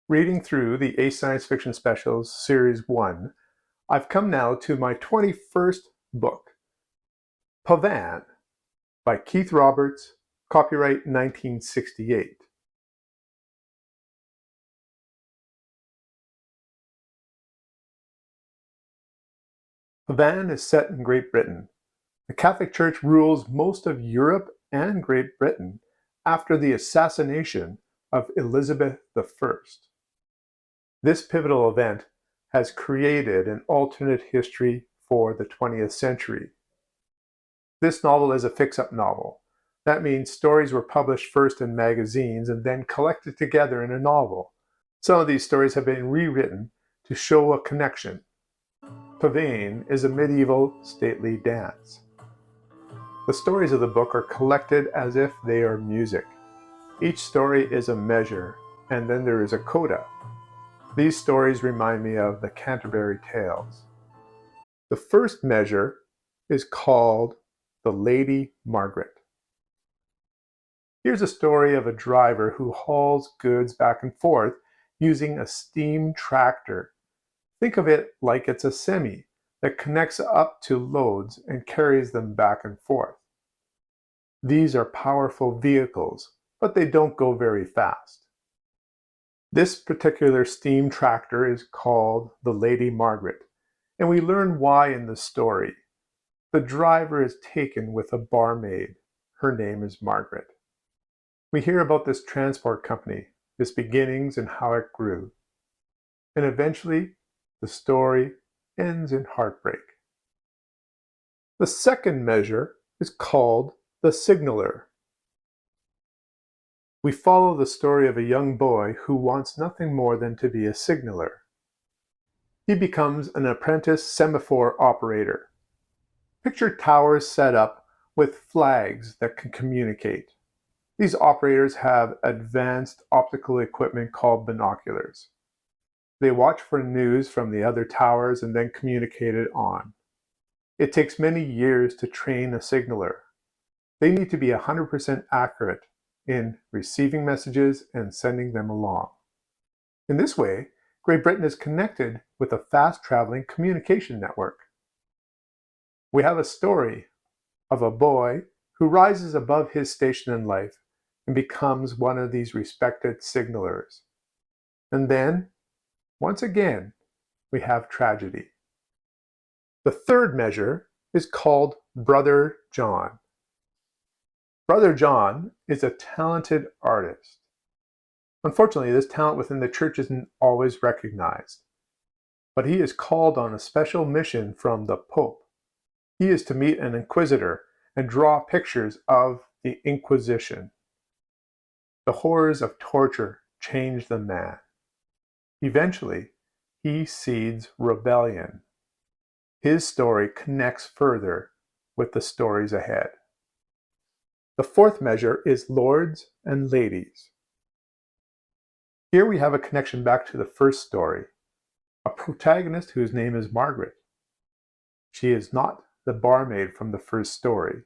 Reading through the A Science Fiction Specials Series 1, I've come now to my 21st book, Pavane, by Keith Roberts, copyright 1968. Pavane is set in Great Britain. The Catholic Church rules most of Europe and Great Britain after the assassination of Elizabeth I. This pivotal event has created an alternate history for the 20th century. This novel is a fix-up novel. That means stories were published first in magazines and then collected together in a novel. Some of these stories have been rewritten to show a connection. Pavane is a medieval stately dance. The stories of the book are collected as if they are music. Each story is a measure, and then there is a coda. These stories remind me of the Canterbury Tales. The first measure is called the Lady Margaret. Here's a story of a driver who hauls goods back and forth using a steam tractor. Think of it like it's a semi that connects up to loads and carries them back and forth. These are powerful vehicles, but they don't go very fast. This particular steam tractor is called the Lady Margaret, and we learn why in the story. The driver is taken with a barmaid. Her name is Margaret. We hear about this transport company, its beginnings and how it grew. And eventually, the story ends in heartbreak. The second measure is called the Signaler. We follow the story of a young boy who wants nothing more than to be a signaler. He becomes an apprentice semaphore operator. Picture towers set up with flags that can communicate. These operators have advanced optical equipment called binoculars. They watch for news from the other towers and then communicate it on. It takes many years to train a signaler. They need to be 100% accurate in receiving messages and sending them along. In this way, Great Britain is connected with a fast-traveling communication network. We have a story of a boy who rises above his station in life and becomes one of these respected signalers. And then, once again, we have tragedy. The third measure is called Brother John. Brother John is a talented artist. Unfortunately, this talent within the church isn't always recognized. But he is called on a special mission from the Pope. He is to meet an inquisitor and draw pictures of the Inquisition. The horrors of torture change the man. Eventually, he seeds rebellion. His story connects further with the stories ahead. The fourth measure is Lords and Ladies. Here we have a connection back to the first story, a protagonist whose name is Margaret. She is not the barmaid from the first story,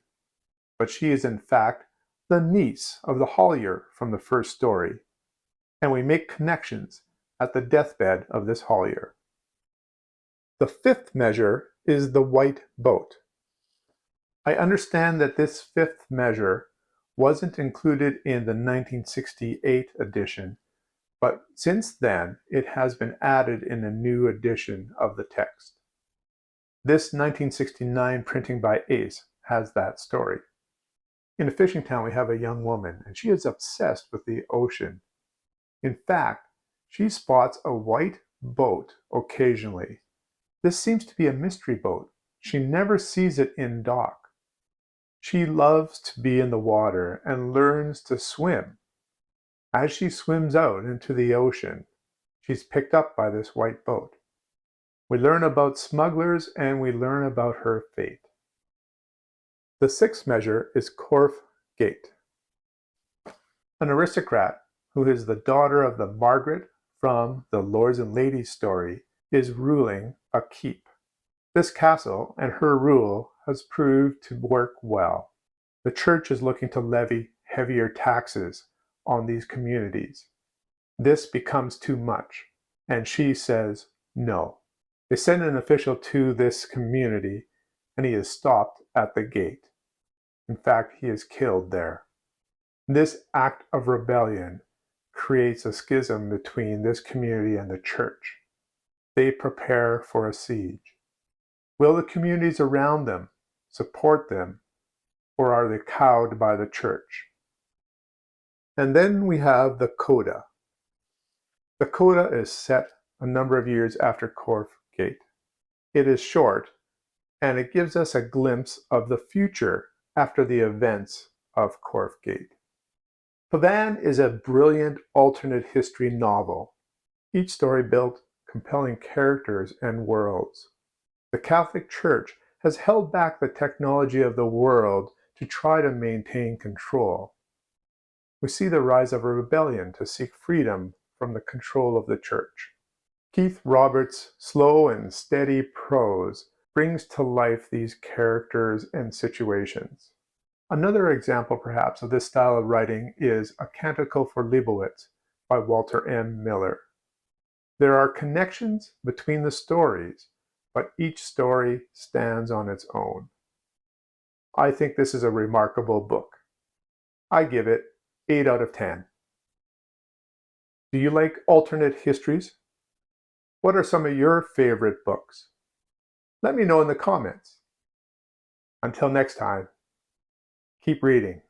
but she is in fact the niece of the holier from the first story, and we make connections at the deathbed of this holier. The fifth measure is the white boat. I understand that this fifth measure wasn't included in the 1968 edition, but since then it has been added in a new edition of the text. This 1969 printing by Ace has that story. In a fishing town we have a young woman, and she is obsessed with the ocean. In fact, she spots a white boat occasionally. This seems to be a mystery boat. She never sees it in dock. She loves to be in the water and learns to swim. As she swims out into the ocean, she's picked up by this white boat. We learn about smugglers and we learn about her fate. The sixth measure is Corfgate. An aristocrat who is the daughter of the Margaret from the Lords and Ladies story is ruling a keep. This castle and her rule has proved to work well. The church is looking to levy heavier taxes on these communities. This becomes too much, and she says no. They send an official to this community, and he is stopped at the gate. In fact, he is killed there. This act of rebellion creates a schism between this community and the church. They prepare for a siege. Will the communities around them support them, or are they cowed by the church? And then we have the coda. The coda is set a number of years after Corfgate. It is short, and it gives us a glimpse of the future after the events of Corfgate. Pavane is a brilliant alternate history novel. Each story built compelling characters and worlds. The Catholic Church has held back the technology of the world to try to maintain control. We see the rise of a rebellion to seek freedom from the control of the church. Keith Roberts' slow and steady prose brings to life these characters and situations. Another example, perhaps, of this style of writing is A Canticle for Leibowitz by Walter M. Miller. There are connections between the stories, but each story stands on its own. I think this is a remarkable book. I give it 8 out of 10. Do you like alternate histories? What are some of your favorite books? Let me know in the comments. Until next time, keep reading.